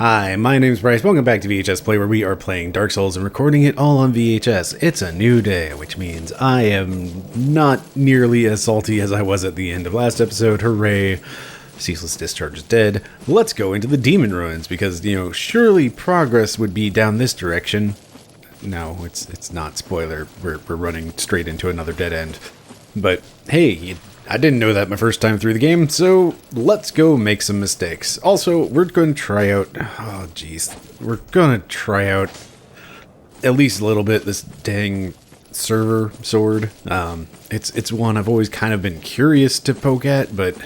Hi, my name's Bryce. Welcome back to VHS Play, where we are playing Dark Souls and recording it all on VHS. It's a new day, which means I am not nearly as salty as I was at the end of last episode. Hooray! Ceaseless Discharge is dead. Let's go into the Demon Ruins, because, surely progress would be down this direction. No, it's not. Spoiler. We're running straight into another dead end. But, hey, I didn't know that my first time through the game, so let's go make some mistakes. Also, we're going to try out... Oh, jeez. We're going to try out at least a little bit this dang server sword. It's one I've always kind of been curious to poke at, but...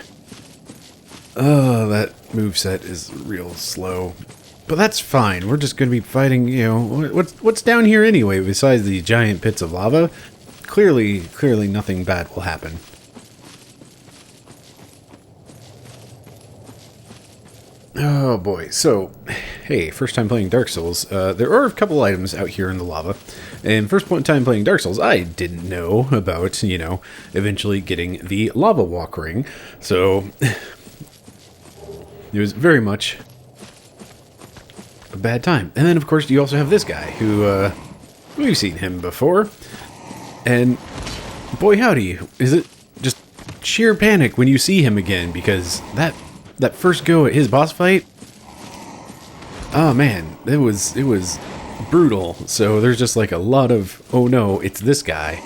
that moveset is real slow. But that's fine. We're just going to be fighting, what's down here anyway, besides the giant pits of lava? Clearly nothing bad will happen. Oh boy, so, hey, first time playing Dark Souls, there are a couple items out here in the lava, and first time playing Dark Souls, I didn't know about, eventually getting the lava walk ring, so it was very much a bad time. And then, of course, you also have this guy, who, we've seen him before, and boy howdy, is it just sheer panic when you see him again, because that first go at his boss fight, oh man, it was brutal. So there's just like a lot of, oh no, it's this guy.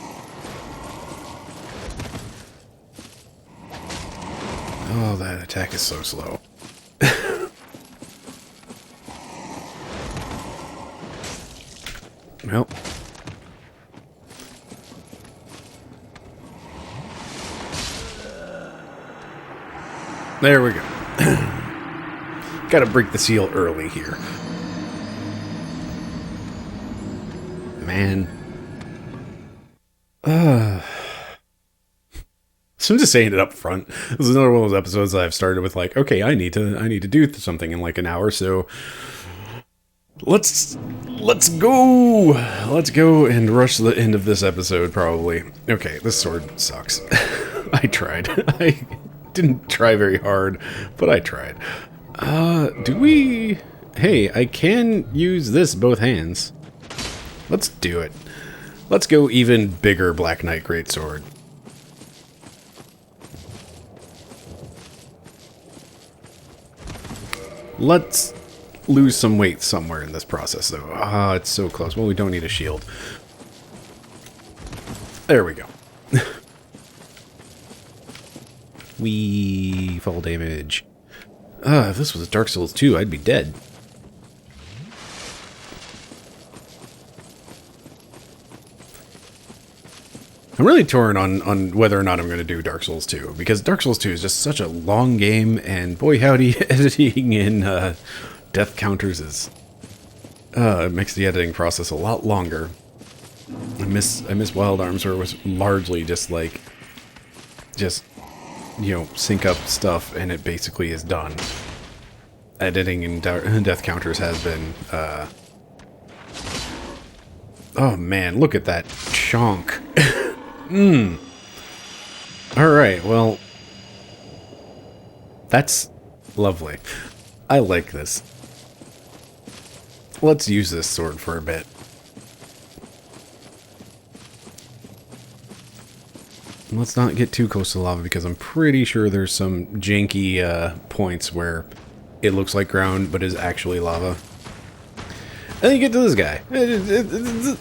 Oh, that attack is so slow. Well. There we go. Gotta break the seal early here. Man. So I'm just saying it up front. This is another one of those episodes that I've started with like, okay, I need to do something in like an hour, so let's go. Let's go and rush the end of this episode probably. Okay, this sword sucks. I tried. I didn't try very hard, but I tried. Do we... Hey, I can use this both hands. Let's do it. Let's go even bigger Black Knight Greatsword. Let's lose some weight somewhere in this process, though. Ah, it's so close. Well, we don't need a shield. There we go. Wee, fall damage. If this was Dark Souls 2, I'd be dead. I'm really torn on whether or not I'm going to do Dark Souls 2, because Dark Souls 2 is just such a long game, and boy howdy, editing in death counters is... it makes the editing process a lot longer. I miss Wild Arms, where it was largely just like... sync up stuff, and it basically is done. Editing in death counters has been, oh man, look at that chonk. Alright, well, that's lovely. I like this. Let's use this sword for a bit. Let's not get too close to the lava, because I'm pretty sure there's some janky points where it looks like ground but is actually lava. And then you get to this guy.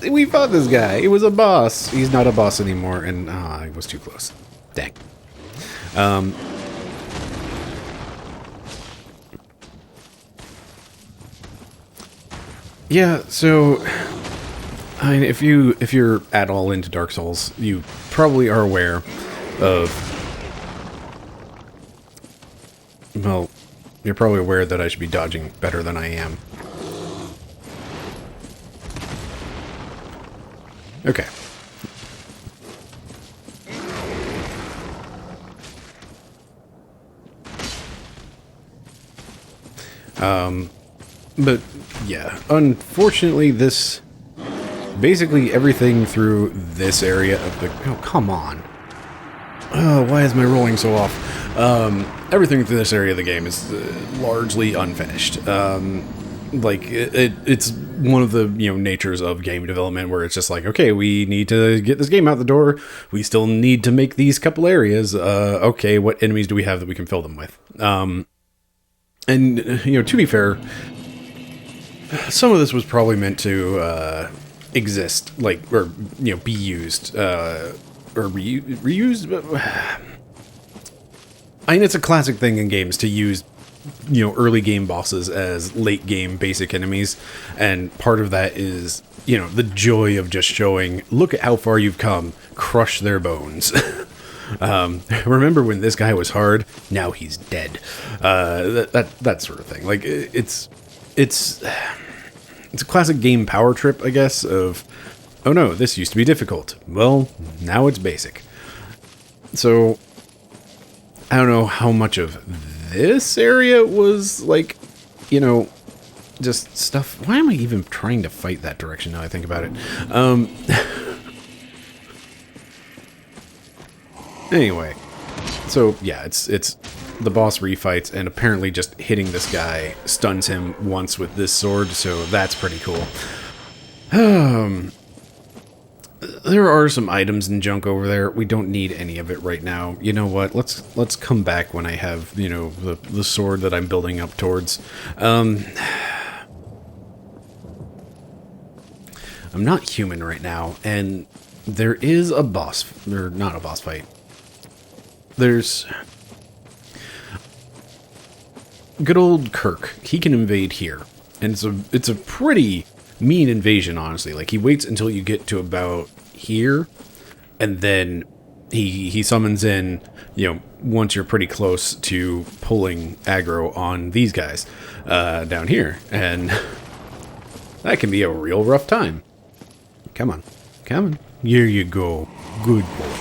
We fought this guy. He was a boss. He's not a boss anymore, and I was too close. Dang. Yeah, so... I mean, if you're at all into Dark Souls, you probably are aware of... Well, you're probably aware that I should be dodging better than I am. Okay. But, yeah, unfortunately this... Basically everything through this area of the... Oh, come on. Oh, why is my rolling so off? Everything through this area of the game is largely unfinished. like it's one of the natures of game development where it's just like, okay, we need to get this game out the door, we still need to make these couple areas, okay, what enemies do we have that we can fill them with? And to be fair, some of this was probably meant to exist, like, or be used, or reused. I mean, it's a classic thing in games to use early game bosses as late game basic enemies, and part of that is the joy of just showing, look at how far you've come, crush their bones. Remember when this guy was hard, now he's dead. That sort of thing. Like, it's a classic game power trip, I guess, of, oh no, this used to be difficult, well, now it's basic. So I don't know how much of this area was, like, just stuff. Why am I even trying to fight that direction now I think about it? Anyway, so yeah, it's the boss refights, and apparently just hitting this guy stuns him once with this sword, so that's pretty cool. There are some items and junk over there. We don't need any of it right now. You know what? Let's come back when I have, the sword that I'm building up towards. I'm not human right now, and there is a boss, or not a boss fight. There's good old Kirk. He can invade here, and it's a pretty mean invasion, honestly. Like, he waits until you get to about here, and then he summons in, once you're pretty close to pulling aggro on these guys down here, and that can be a real rough time. Come on. Here you go. Good boy.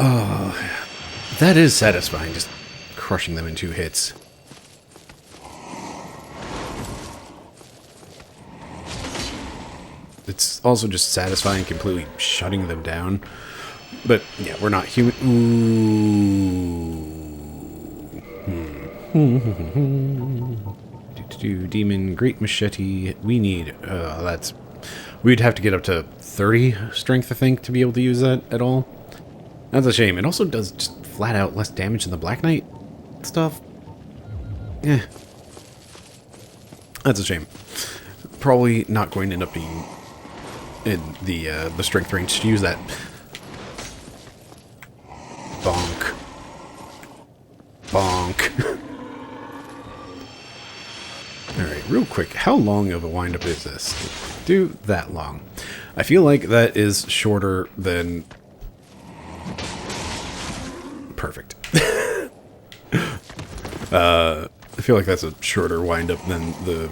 Oh, that is satisfying, just crushing them in 2 hits. It's also just satisfying completely shutting them down. But yeah, we're not human. Ooh. Demon, great machete. We need, we'd have to get up to 30 strength, I think, to be able to use that at all. That's a shame. It also does just flat out less damage than the Black Knight stuff. Yeah. That's a shame. Probably not going to end up being in the strength range to use that. Bonk. Alright, real quick, how long of a windup is this? Do that long. I feel like that is shorter than... Perfect. I feel like that's a shorter windup than the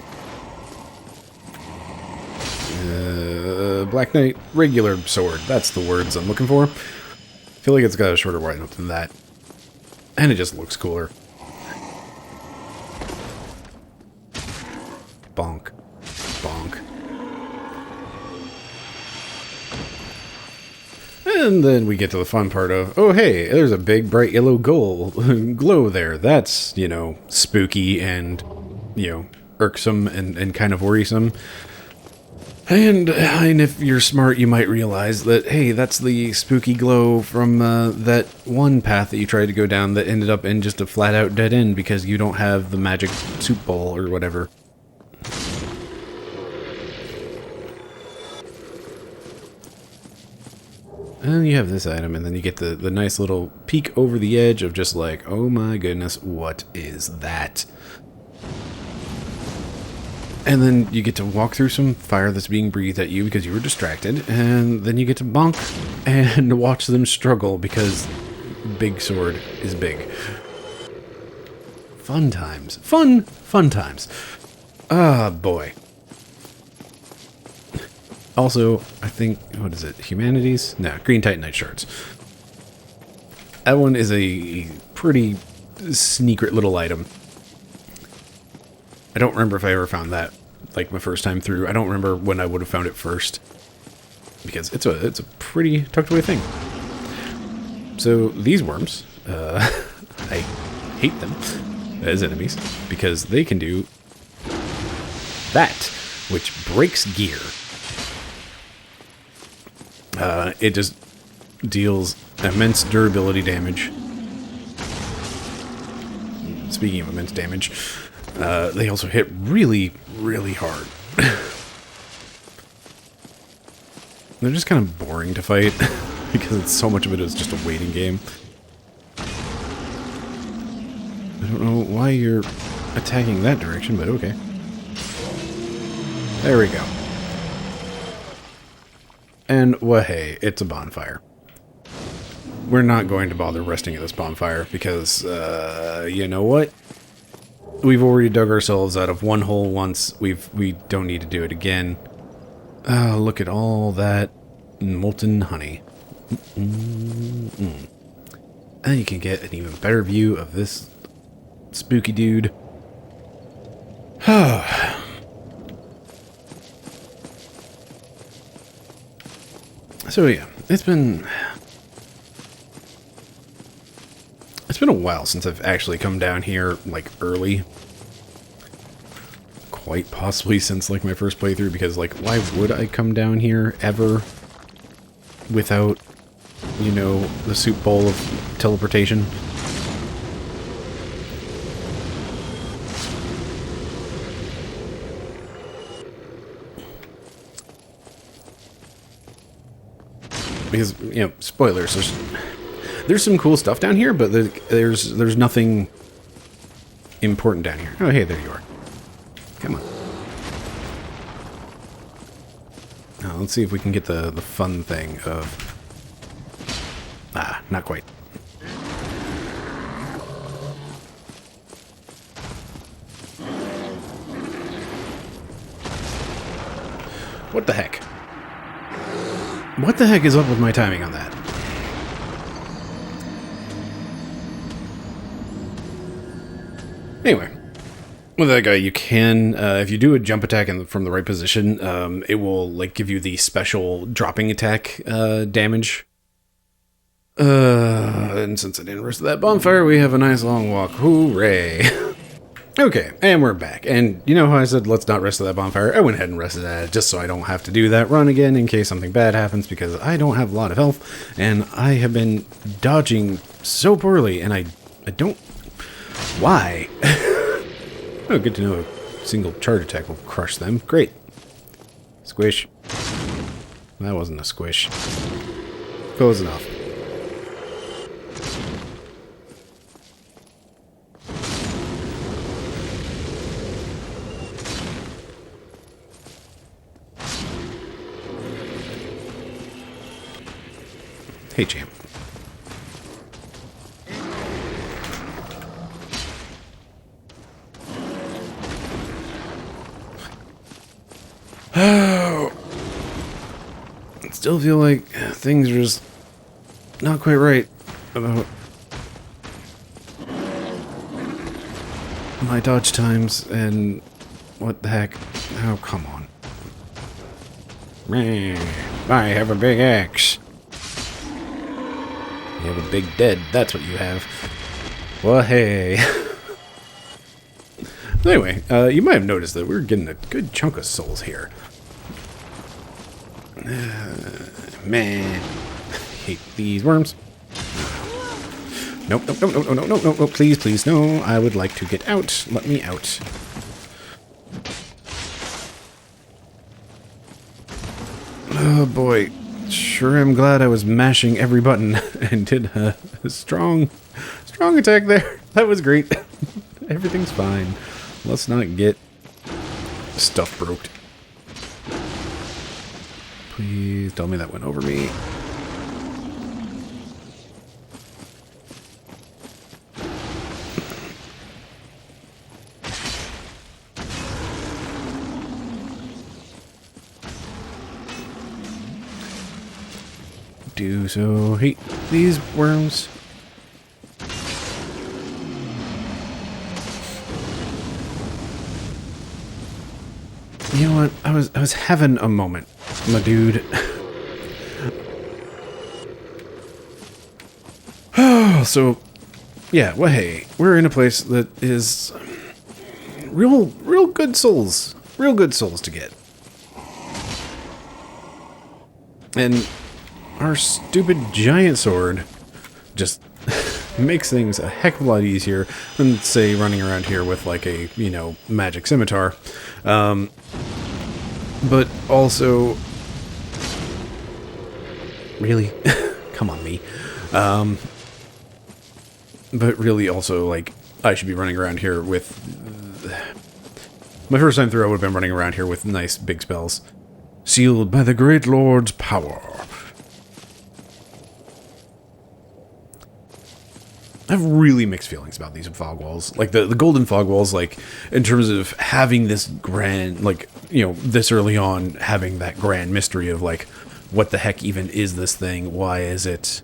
Black Knight regular sword. That's the words I'm looking for. I feel like it's got a shorter windup than that. And it just looks cooler. Bonk. And then we get to the fun part of, oh hey, there's a big bright yellow glow there. That's, spooky and, irksome and kind of worrisome. And if you're smart, you might realize that, hey, that's the spooky glow from that one path that you tried to go down that ended up in just a flat-out dead end because you don't have the magic soup bowl or whatever. And you have this item, and then you get the nice little peek over the edge of just like, oh my goodness, what is that? And then you get to walk through some fire that's being breathed at you because you were distracted, and then you get to bonk and watch them struggle because big sword is big. Fun times. Fun times. Ah, boy. Also, I think, what is it? Humanities? No, Green Titanite shards. That one is a pretty secret little item. I don't remember if I ever found that, like, my first time through. I don't remember when I would have found it first. Because it's a pretty tucked away thing. So, these worms, I hate them as enemies because they can do that, which breaks gear. It just deals immense durability damage. Speaking of immense damage, they also hit really, really hard. They're just kind of boring to fight because so much of it is just a waiting game. I don't know why you're attacking that direction, but okay. There we go. And, well, hey, it's a bonfire. We're not going to bother resting at this bonfire because, you know what? We've already dug ourselves out of one hole once. We don't need to do it again. Look at all that molten honey. And you can get an even better view of this spooky dude. So yeah, it's been a while since I've actually come down here, like, early. Quite possibly since, like, my first playthrough, because, like, why would I come down here ever without, you know, the soup bowl of teleportation? Because, you know, spoilers, there's some cool stuff down here, but there's nothing important down here. Oh, hey, there you are. Come on. Now, let's see if we can get the fun thing of... Ah, not quite. What the heck? What the heck is up with my timing on that? Anyway, with that guy, you can, if you do a jump attack from the right position, it will, like, give you the special dropping attack damage. And since I didn't rest of that bonfire, we have a nice long walk. Hooray! Okay, and we're back. And you know how I said let's not rest at that bonfire? I went ahead and rested at it just so I don't have to do that run again in case something bad happens, because I don't have a lot of health, and I have been dodging so poorly, and I don't... Why? Oh, good to know a single charge attack will crush them. Great. Squish. That wasn't a squish. Close enough. Hey, champ. Oh, I still feel like things are just not quite right about my dodge times and what the heck. Oh, come on. I have a big axe. You have a big dead, that's what you have. Well, hey. Anyway, you might have noticed that we're getting a good chunk of souls here. Man. Hate these worms. Nope, nope, nope, nope, nope, nope, nope, nope, please, please, no. I would like to get out. Let me out. Oh, boy. Sure am glad I was mashing every button and did a strong attack there. That was great. Everything's fine. Let's not get stuff broke. Please tell me that went over me. Do so hate these worms. You know what? I was having a moment, my dude. Oh, so Yeah, well, hey, we're in a place that is real good souls. Real good souls to get. And our stupid giant sword just makes things a heck of a lot easier than, say, running around here with, like, a, you know, magic scimitar. But also... Really? Come on, me. But really also, like, I should be running around here with... My first time through, I would have been running around here with nice big spells. Sealed by the Great Lord's power. I have really mixed feelings about these fog walls. Like, the golden fog walls, like, in terms of having this grand, like, you know, this early on, having that grand mystery of, like, what the heck even is this thing? Why is it...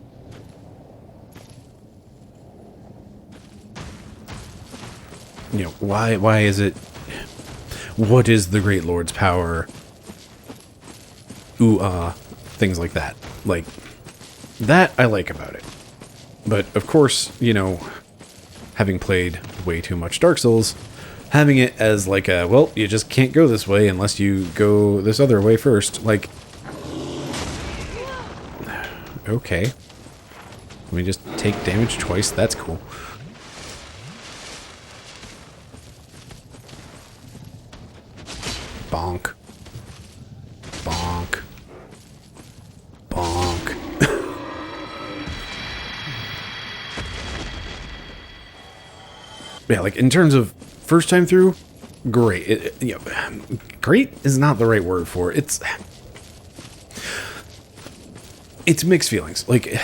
You know, why is it... What is the Great Lord's power? Ooh, things like that. Like, that I like about it. But, of course, you know, having played way too much Dark Souls, having it as like a, well, you just can't go this way unless you go this other way first. Like, okay. Let me just take damage twice. That's cool. Bonk. Bonk. Bonk. Yeah, like, in terms of first time through, great. You know, great is not the right word for it. It's mixed feelings. Like,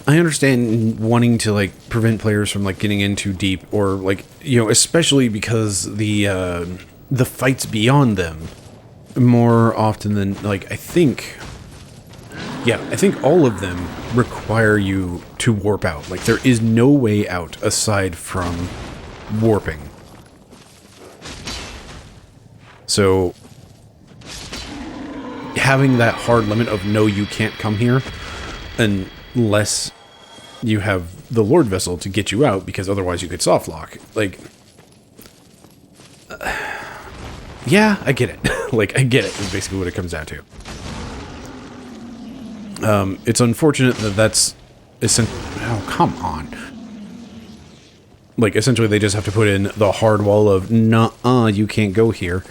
I understand wanting to, like, prevent players from, like, getting in too deep, or, like, you know, especially because the fights beyond them, more often than, like, I think all of them require you to warp out. Like, there is no way out aside from warping. So, having that hard limit of no, you can't come here unless you have the Lord Vessel to get you out, because otherwise you could soft lock. Like, yeah, I get it. Like, I get it, is basically what it comes down to. It's unfortunate that that's... Oh, come on. Like, essentially they just have to put in the hard wall of, nuh-uh, you can't go here.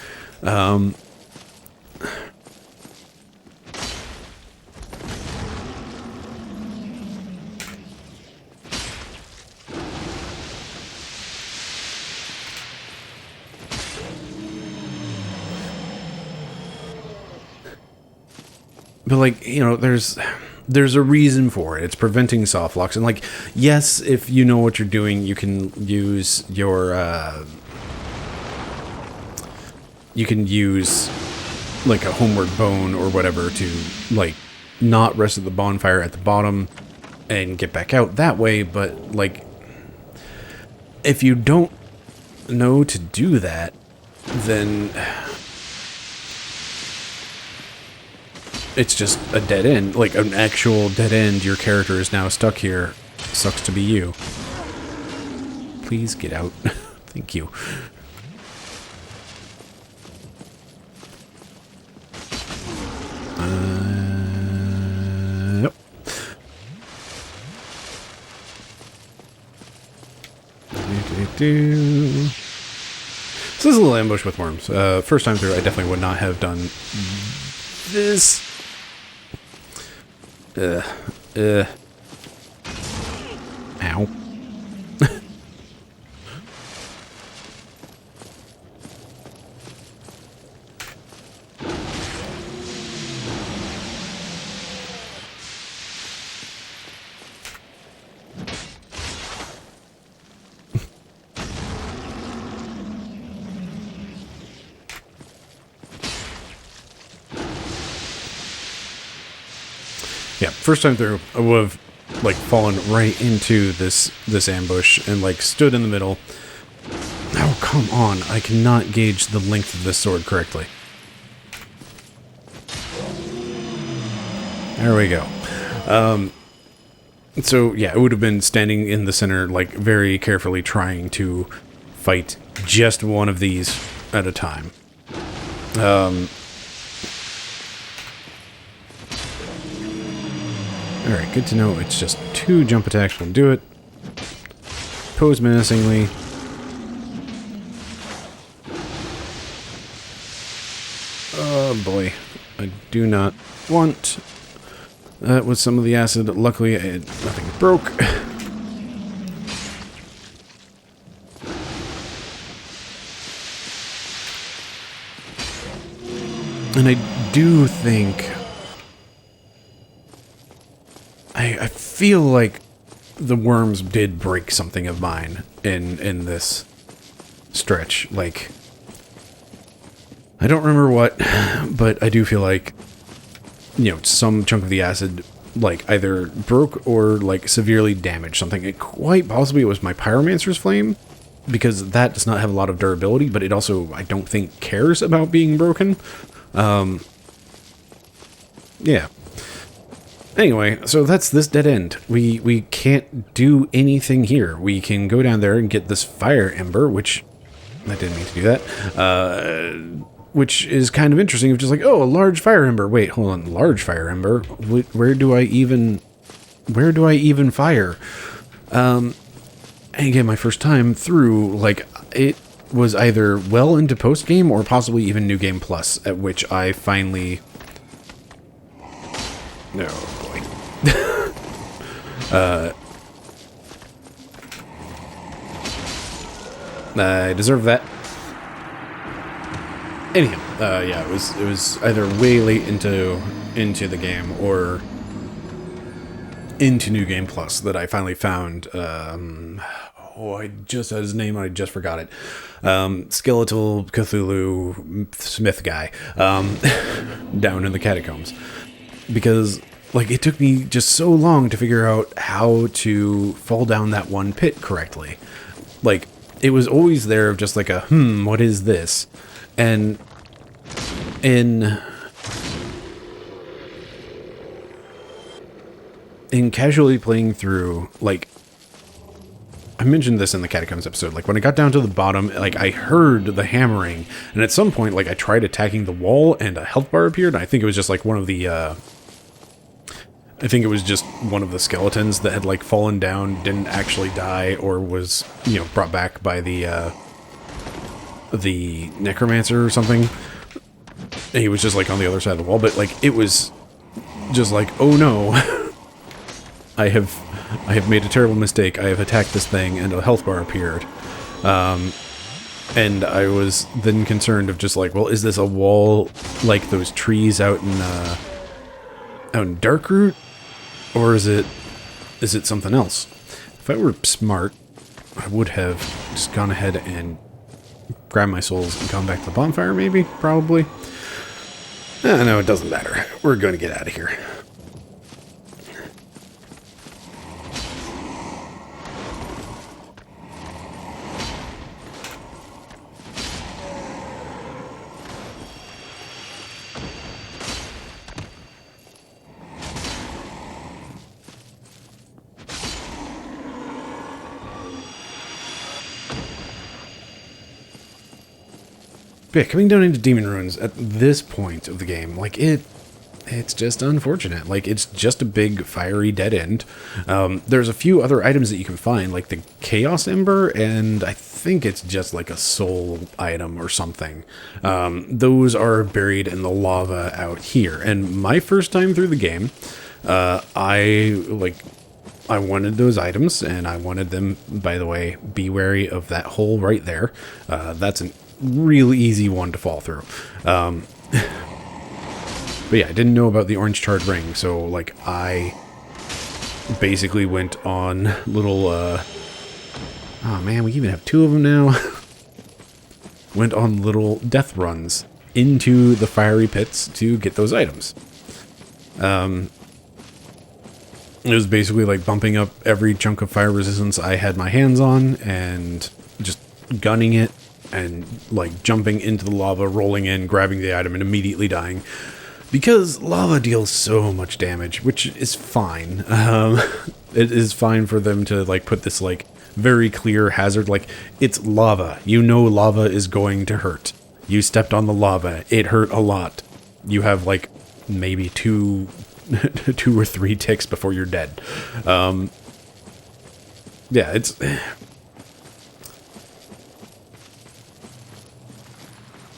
But, like, you know, there's a reason for it. It's preventing soft locks. And, like, yes, if you know what you're doing, you can use your, you can use, like, a homeward bone or whatever to, like, not rest at the bonfire at the bottom and get back out that way. But, like, if you don't know to do that, then... it's just a dead end, like an actual dead end. Your character is now stuck here. Sucks to be you. Please get out. Thank you. Nope. So this is a little ambush with worms. First time through, I definitely would not have done this. Ow. Yeah, first time through, I would have, like, fallen right into this ambush and, like, stood in the middle. Oh, come on. I cannot gauge the length of this sword correctly. There we go. So yeah, it would have been standing in the center, like very carefully trying to fight just one of these at a time. Alright, good to know it's just 2 jump attacks will do it. Pose menacingly. Oh boy, I do not want that with some of the acid. Luckily, nothing broke. And I do think... I feel like the worms did break something of mine in this stretch. Like, I don't remember what, but I do feel like, you know, some chunk of the acid, like, either broke or, like, severely damaged something. It quite possibly it was my Pyromancer's Flame, because that does not have a lot of durability, but it also, I don't think, cares about being broken. Yeah. Anyway, so that's this dead end. We can't do anything here. We can go down there and get this fire ember, which I didn't mean to do that. Which is kind of interesting. It's just like, oh, a large fire ember. Wait, hold on, large fire ember. Where do I even fire? And again, my first time through, like, it was either well into post game or possibly even New Game Plus, at which I finally. No. I deserve that. Anyhow, yeah, it was either way late into the game or into New Game Plus that I finally found. I just had his name and I just forgot it. Skeletal Cthulhu Smith guy, down in the catacombs, because. Like, it took me just so long to figure out how to fall down that one pit correctly. Like, it was always there of just like a, what is this? And in casually playing through, like, I mentioned this in the Catacombs episode, like, when I got down to the bottom, like, I heard the hammering, and at some point, like, I tried attacking the wall, and a health bar appeared, and I think it was just, like, one of the skeletons that had, like, fallen down, didn't actually die, or was, you know, brought back by the necromancer or something. And he was just, like, on the other side of the wall, but, like, it was just like, oh no, I have made a terrible mistake. I have attacked this thing, and a health bar appeared. And I was then concerned of just like, well, is this a wall like those trees out in Darkroot? Or is it something else? If I were smart, I would have just gone ahead and grabbed my souls and gone back to the bonfire, maybe? Probably. No, it doesn't matter. We're going to get out of here. Yeah, coming down into Demon Ruins at this point of the game, like, it's just unfortunate. Like, it's just a big fiery dead end. There's a few other items that you can find, like the Chaos Ember, and I think it's just like a soul item or something. Those are buried in the lava out here. And my first time through the game, I wanted those items, and I wanted them, by the way, be wary of that hole right there. That's an really easy one to fall through. But yeah, I didn't know about the orange charred ring, so like I basically went on little oh man, we even have 2 of them now. Went on little death runs into the fiery pits to get those items. It was basically like bumping up every chunk of fire resistance I had my hands on and just gunning it and like jumping into the lava, rolling in, grabbing the item, and immediately dying. Because lava deals so much damage, which is fine. It is fine for them to like put this like very clear hazard, like it's lava. You know lava is going to hurt. You stepped on the lava. It hurt a lot. You have like maybe two or three ticks before you're dead. Yeah,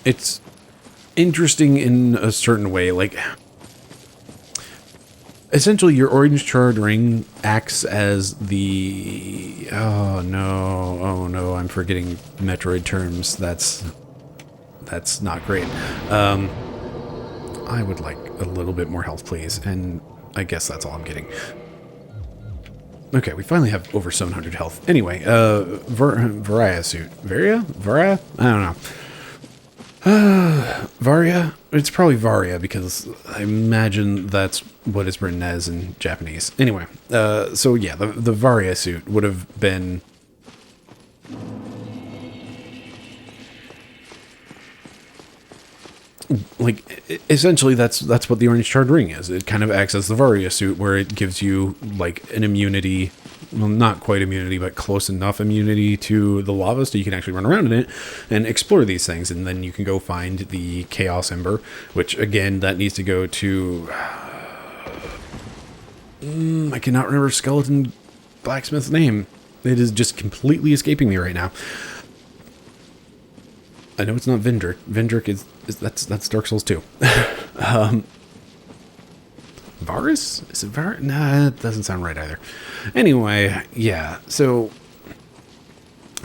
it's interesting in a certain way. Like, essentially, your orange charred ring acts as the... Oh no, I'm forgetting Metroid terms. That's not great. I would like a little bit more health, please, and I guess that's all I'm getting. Okay, we finally have over 700 health. Anyway, Varia suit. Varia? I don't know. Varia? It's probably Varia, because I imagine that's what it's written as in Japanese. Anyway, so yeah, the Varia suit would have been... like, essentially that's what the orange charred ring is. It kind of acts as the Varia suit, where it gives you like an immunity, well, not quite immunity, but close enough immunity to the lava, so you can actually run around in it and explore these things. And then you can go find the Chaos Ember, which again, that needs to go to I cannot remember Skeleton Blacksmith's name. It is just completely escaping me right now. I know it's not Vendrick. Vendrick is that's Dark Souls 2. Varus? Is it Varus? Nah, that doesn't sound right either. Anyway, yeah. So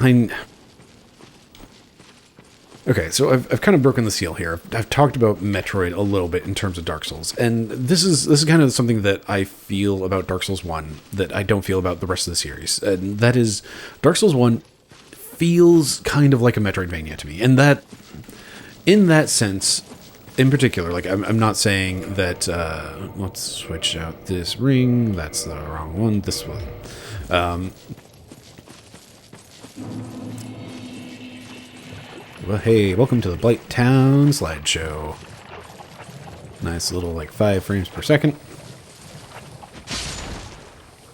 okay, so I've kind of broken the seal here. I've talked about Metroid a little bit in terms of Dark Souls, and this is kind of something that I feel about Dark Souls 1 that I don't feel about the rest of the series. And that is, Dark Souls 1 feels kind of like a Metroidvania to me, and that in that sense in particular, like I'm not saying that let's switch out this ring, that's the wrong one, this one. Well, hey, welcome to the Blight Town slideshow. Nice little like 5 frames per second.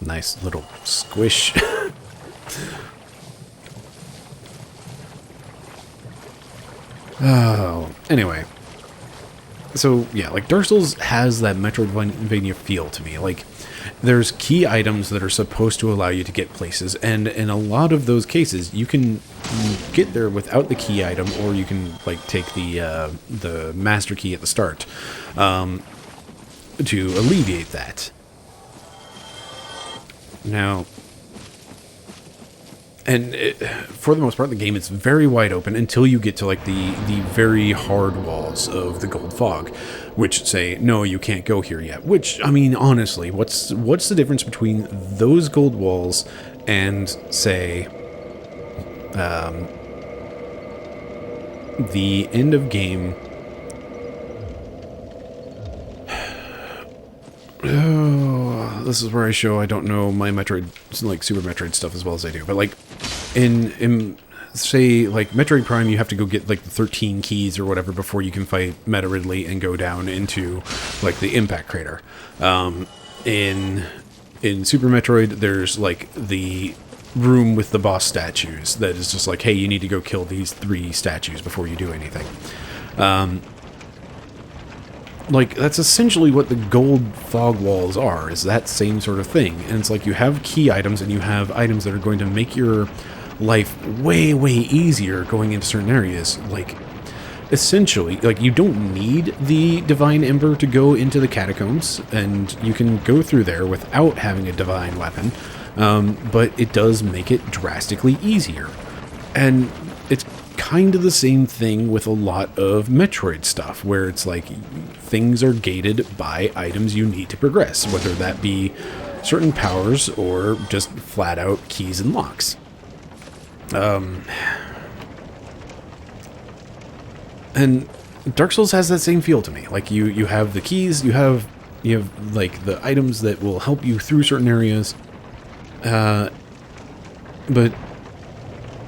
Nice little squish. Oh, anyway. So, yeah, like, Dark Souls has that Metroidvania feel to me. Like, there's key items that are supposed to allow you to get places, and in a lot of those cases, you can get there without the key item, or you can, like, take the master key at the start to alleviate that. Now... And for the most part, the game is very wide open until you get to like the very hard walls of the Gold Fog, which say, no, you can't go here yet. Which, I mean, honestly, what's the difference between those gold walls and, say, the end of game... Oh, this is where I show I don't know my Metroid, like Super Metroid stuff as well as I do. But like in say like Metroid Prime, you have to go get like the 13 keys or whatever before you can fight Meta Ridley and go down into like the impact crater. In Super Metroid, there's like the room with the boss statues that is just like, hey, you need to go kill these 3 statues before you do anything. Like, that's essentially what the gold fog walls are, is that same sort of thing. And it's like you have key items and you have items that are going to make your life way, way easier going into certain areas. Like, essentially, like, you don't need the Divine Ember to go into the catacombs, and you can go through there without having a divine weapon, but it does make it drastically easier. And it's kind of the same thing with a lot of Metroid stuff, where it's like things are gated by items you need to progress, whether that be certain powers or just flat out keys and locks. And Dark Souls has that same feel to me. Like you have the keys, you have like the items that will help you through certain areas, but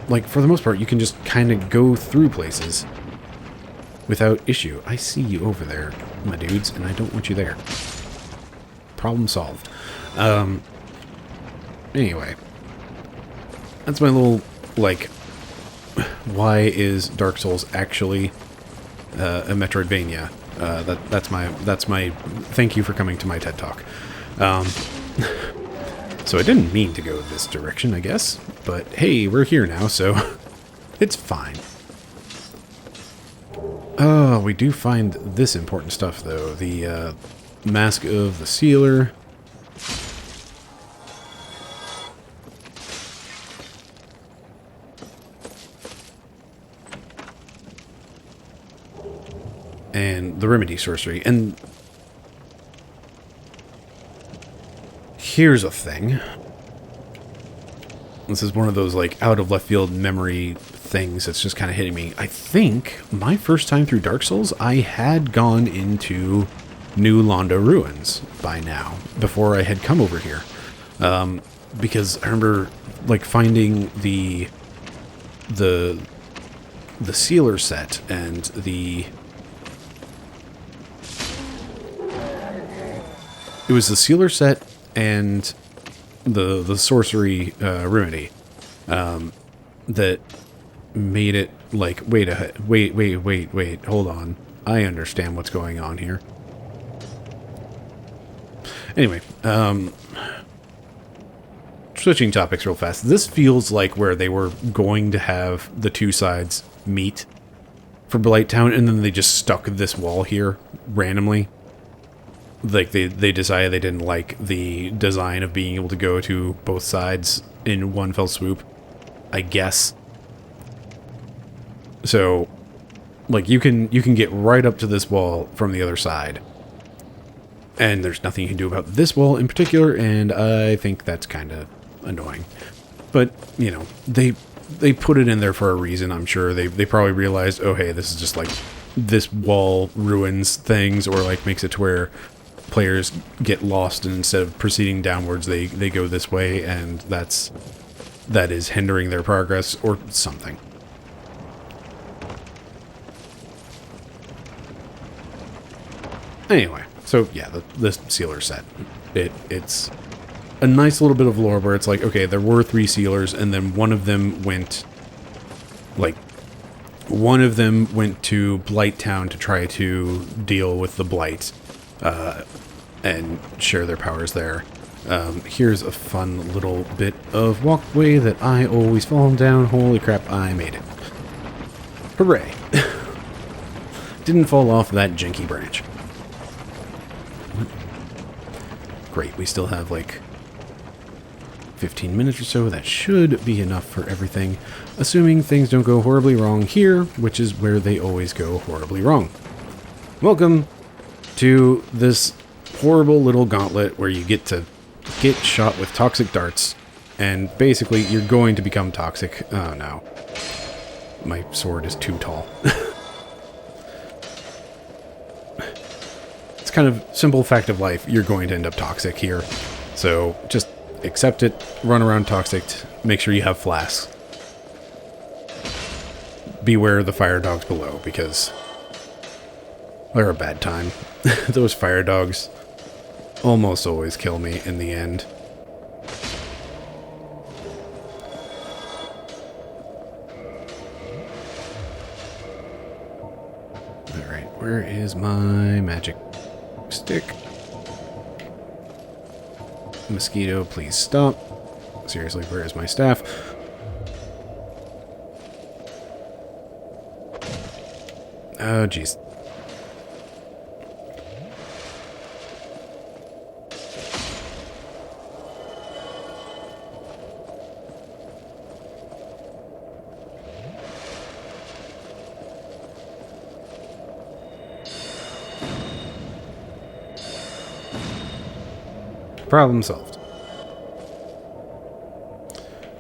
like, for the most part, you can just kind of go through places. without issue. I see you over there, my dudes, and I don't want you there. Problem solved. Anyway. That's my little, like, why is Dark Souls actually a Metroidvania? That's my thank you for coming to my TED Talk. So I didn't mean to go this direction, I guess, but hey, we're here now, so it's fine. Oh, we do find this important stuff, though. The Mask of the Sealer. And the Remedy Sorcery. And here's a thing. This is one of those, like, out of left field memory things that's just kind of hitting me. I think my first time through Dark Souls, I had gone into New Londo Ruins by now, before I had come over here. Because I remember, like, finding the Sealer set and it was the Sealer set and the Sorcery Remedy that made it like, wait, hold on. I understand what's going on here. Anyway, switching topics real fast. This feels like where they were going to have the two sides meet for Blighttown, and then they just stuck this wall here randomly. Like, they decided they didn't like the design of being able to go to both sides in one fell swoop, I guess. So, like, you can get right up to this wall from the other side. And there's nothing you can do about this wall in particular, and I think that's kind of annoying. But, you know, they put it in there for a reason, I'm sure. They probably realized, oh, hey, this is just like, this wall ruins things, or like makes it to where players get lost, and instead of proceeding downwards, they go this way, and that is hindering their progress, or something. Anyway, so yeah, the Sealer set. It's a nice little bit of lore where it's like, okay, there were 3 Sealers, and then one of them went to Blighttown to try to deal with the Blight, and share their powers there. Here's a fun little bit of walkway that I always fall down. Holy crap, I made it. Hooray. Didn't fall off that janky branch. Great, we still have like 15 minutes or so. That should be enough for everything, assuming things don't go horribly wrong here, which is where they always go horribly wrong. Welcome to this horrible little gauntlet where you get to get shot with toxic darts, and basically you're going to become toxic. Oh no. My sword is too tall. It's kind of simple fact of life. You're going to end up toxic here. So just accept it, run around toxic, make sure you have flasks. Beware the fire dogs below, because they're a bad time. Those fire dogs almost always kill me in the end. Alright, where is my magic stick? Mosquito, please stop. Seriously, where is my staff? Oh, jeez. Problem solved.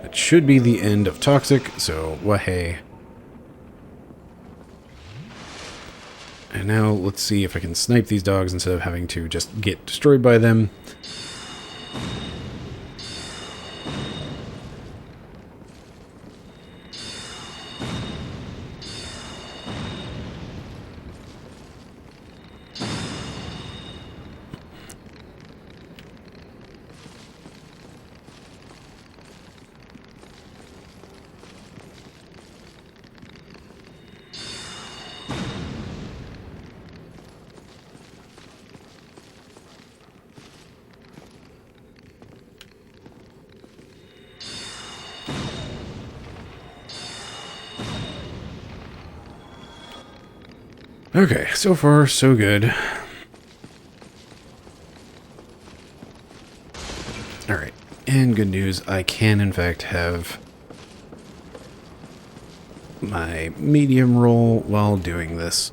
It should be the end of Toxic, so wahey. And now let's see if I can snipe these dogs instead of having to just get destroyed by them. Okay, so far, so good. Alright, and good news, I can in fact have my medium roll while doing this.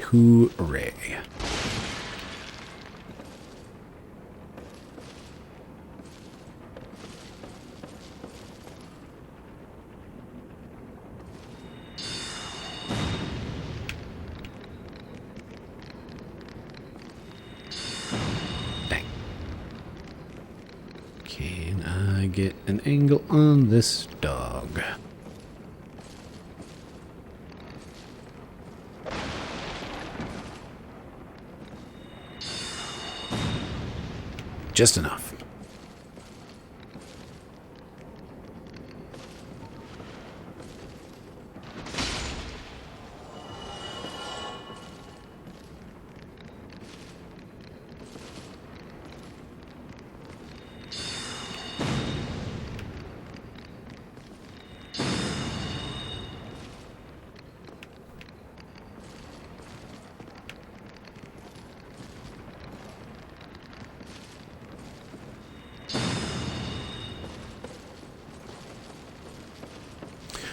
Hooray. Dang. Can I get an angle on this dog? Just enough.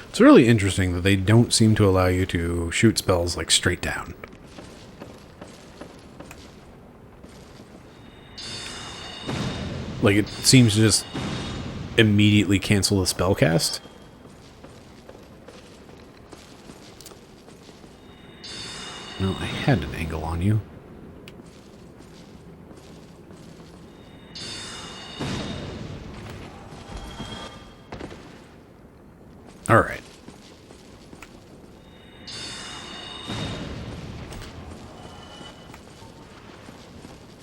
It's really interesting that they don't seem to allow you to shoot spells like straight down. Like it seems to just immediately cancel the spell cast. No, I had an angle on you. All right.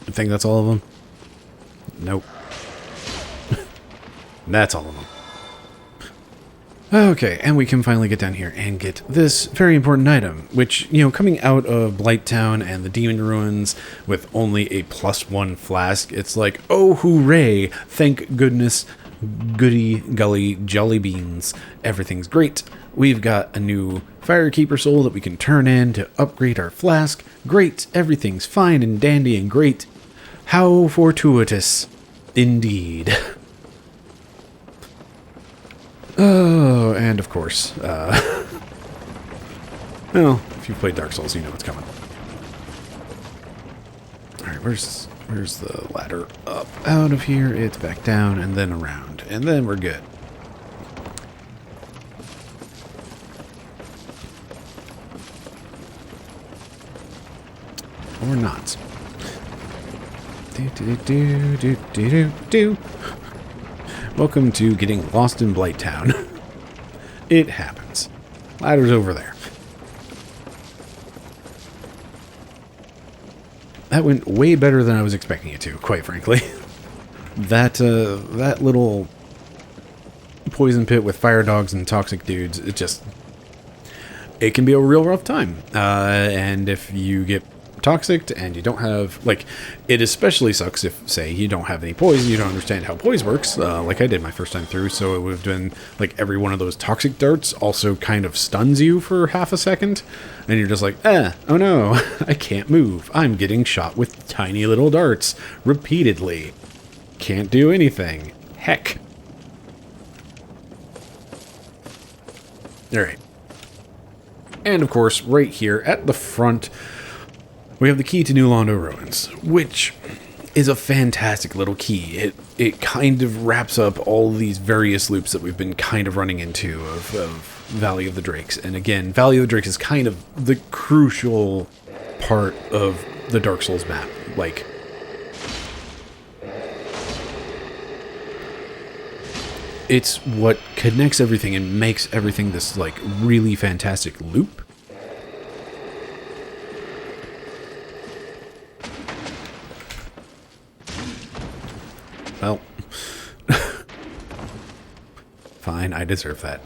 I think that's all of them. Nope. That's all of them. Okay, and we can finally get down here and get this very important item, which, you know, coming out of Blighttown and the Demon Ruins with only a +1 flask, it's like, oh, hooray, thank goodness, goody gully jolly beans, everything's great. We've got a new Firekeeper soul that we can turn in to upgrade our flask. Great, everything's fine and dandy and great. How fortuitous, indeed. Oh, and of course, well, if you've played Dark Souls, you know what's coming. Alright, where's the ladder? Up out of here, it's back down, and then around, and then we're good. Or not. Do. Welcome to getting lost in Blighttown. It happens. Ladder's over there. That went way better than I was expecting it to, quite frankly. That little poison pit with fire dogs and toxic dudes, it can be a real rough time. And if you get toxic and you don't have, like, it especially sucks if, say, you don't have any poison, you don't understand how poise works, like I did my first time through, so it would have been, like, every one of those toxic darts also kind of stuns you for half a second, and you're just like, oh no, I can't move, I'm getting shot with tiny little darts, repeatedly, can't do anything, heck. Alright. And of course, right here at the front, we have the key to New Londo Ruins, which is a fantastic little key. It kind of wraps up all these various loops that we've been kind of running into of Valley of the Drakes. And again, Valley of the Drakes is kind of the crucial part of the Dark Souls map. Like, it's what connects everything and makes everything this, like, really fantastic loop. Well, fine, I deserve that.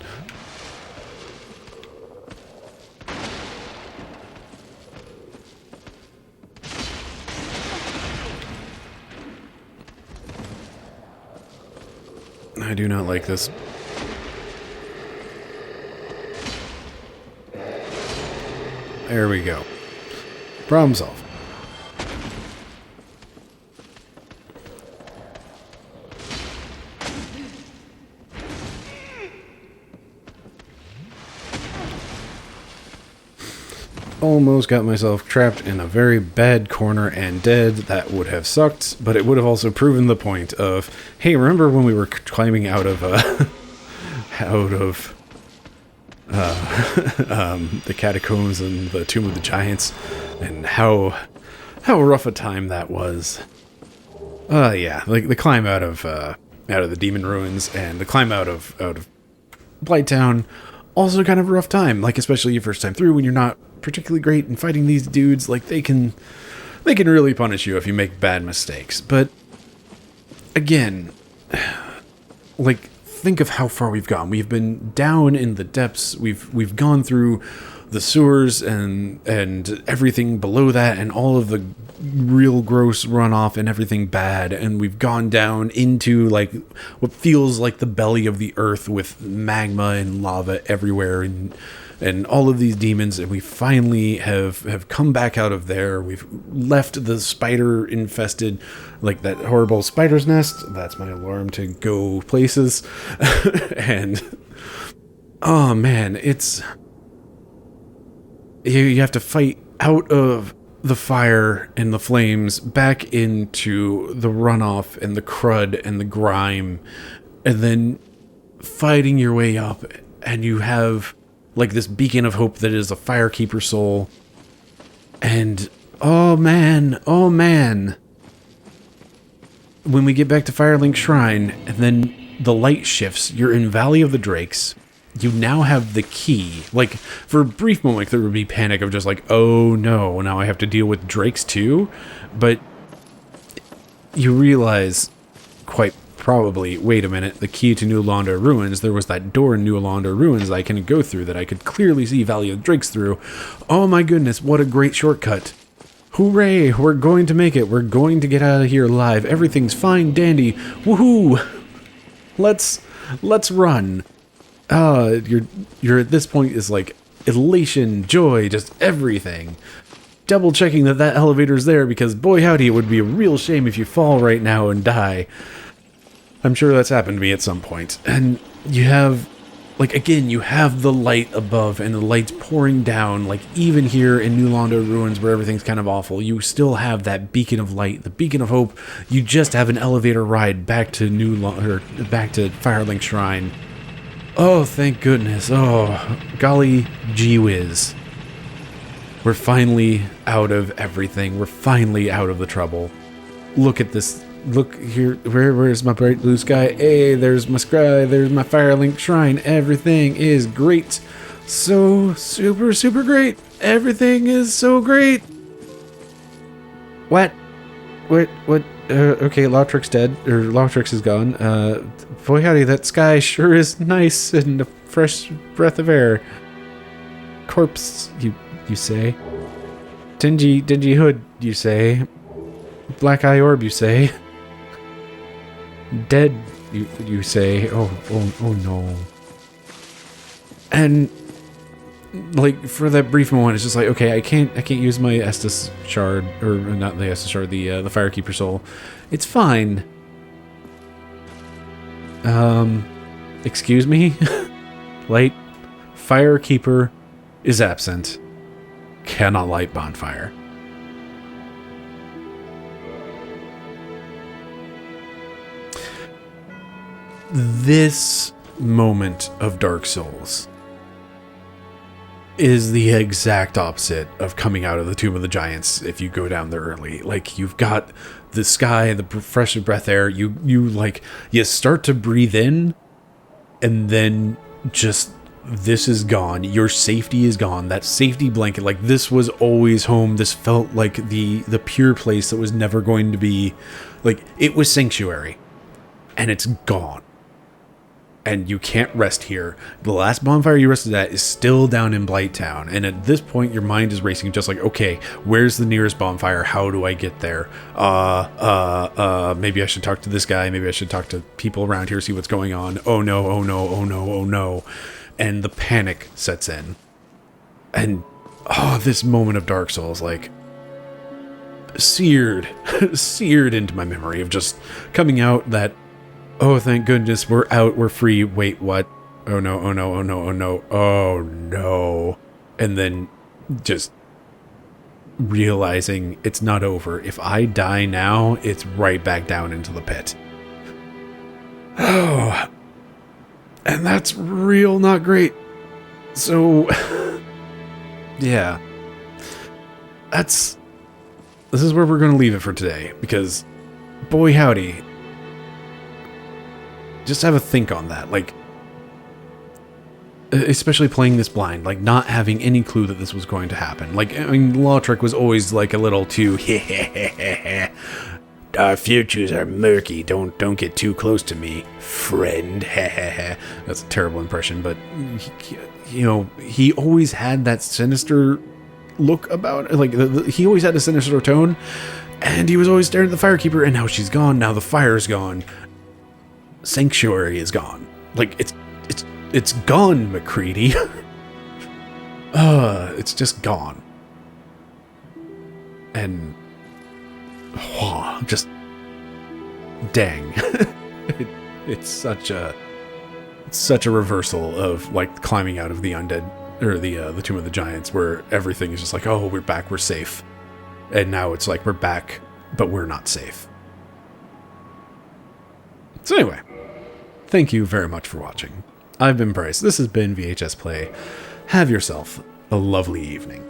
I do not like this. There we go. Problem solved. Almost got myself trapped in a very bad corner and dead. That would have sucked, but it would have also proven the point of, hey, remember when we were climbing out of the catacombs and the Tomb of the Giants, and how rough a time that was. Yeah, like the climb out of the demon ruins and the climb out of Blighttown, also kind of a rough time. Like, especially your first time through when you're not particularly great in fighting these dudes. Like, they can really punish you if you make bad mistakes. But again, like, think of how far we've gone. We've been down in the depths. We've gone through the sewers and everything below that, and all of the real gross runoff and everything bad, and we've gone down into like what feels like the belly of the earth with magma and lava everywhere, and all of these demons, and we finally have come back out of there. We've left the spider infested, like that horrible spider's nest. That's my alarm to go places. And oh man, it's you have to fight out of the fire and the flames back into the runoff and the crud and the grime, and then fighting your way up, and you have like this beacon of hope that is a firekeeper soul. And oh man, when we get back to Firelink Shrine and then the light shifts, you're in Valley of the Drakes. You now have the key. Like, for a brief moment, like, there would be panic of just like, oh no, now I have to deal with Drakes too. But you realize quite probably, wait a minute, the key to New Londo Ruins, there was that door in New Londo Ruins that I can go through that I could clearly see Valley of the Drakes through. Oh my goodness, what a great shortcut. Hooray, we're going to make it. We're going to get out of here alive. Everything's fine, dandy. Woohoo! Let's run. You're at this point is like elation, joy, just everything. Double checking that elevator's there, because boy howdy, it would be a real shame if you fall right now and die. I'm sure that's happened to me at some point. And you have, like, again, you have the light above and the light's pouring down. Like, even here in New Londo Ruins where everything's kind of awful, you still have that beacon of light, the beacon of hope. You just have an elevator ride back to back to Firelink Shrine. Oh, thank goodness. Oh, golly gee whiz. We're finally out of everything. We're finally out of the trouble. Look at this. Look here. Where's my bright blue sky? Hey, there's my sky. There's my Firelink Shrine. Everything is great. So super, super great. Everything is so great. What? Okay, Lautrix dead. Or Lautrix is gone. Boy howdy, that sky sure is nice and a fresh breath of air. Corpse, you say? Dingy hood, you say? Black eye orb, you say? Dead, you say? Oh no. And like for that brief moment, it's just like, okay, I can't use my Estus shard, or not the Estus shard, the Firekeeper soul. It's fine. Excuse me? Light Firekeeper is absent. Cannot light bonfire. This moment of Dark Souls is the exact opposite of coming out of the Tomb of the Giants if you go down there early. Like, you've got the sky, the fresh breath air, you start to breathe in, and then just this is gone. Your safety is gone. That safety blanket, like, this was always home. This felt like the pure place that was never going to be, like, it was sanctuary, and it's gone. And you can't rest here. The last bonfire you rested at is still down in Blighttown. And at this point, your mind is racing, just like, okay, where's the nearest bonfire? How do I get there? Maybe I should talk to this guy. Maybe I should talk to people around here, see what's going on. Oh no, oh no, oh no, oh no. And the panic sets in. And, this moment of Dark Souls, like, seared, seared into my memory of just coming out that, oh, thank goodness, we're out, we're free. Wait, what? Oh no, oh no, oh no, oh no, oh no. And then just realizing it's not over. If I die now, it's right back down into the pit. Oh, and that's real not great. So, yeah, this is where we're going to leave it for today, because boy howdy, just have a think on that, like, especially playing this blind, like not having any clue that this was going to happen. Like, I mean, Lautrec was always like a little too our futures are murky, don't get too close to me, friend. That's a terrible impression, but he always had that sinister look about it. Like, he always had a sinister tone, and he was always staring at the Firekeeper, and now she's gone, now the fire's gone, Sanctuary is gone. Like, it's gone, McCready. It's just gone. And just dang. It's such a reversal of like climbing out of the undead or the Tomb of the Giants, where everything is just like, oh, we're back, we're safe. And now it's like we're back, but we're not safe. So anyway, thank you very much for watching. I've been Bryce. This has been VHS Play. Have yourself a lovely evening.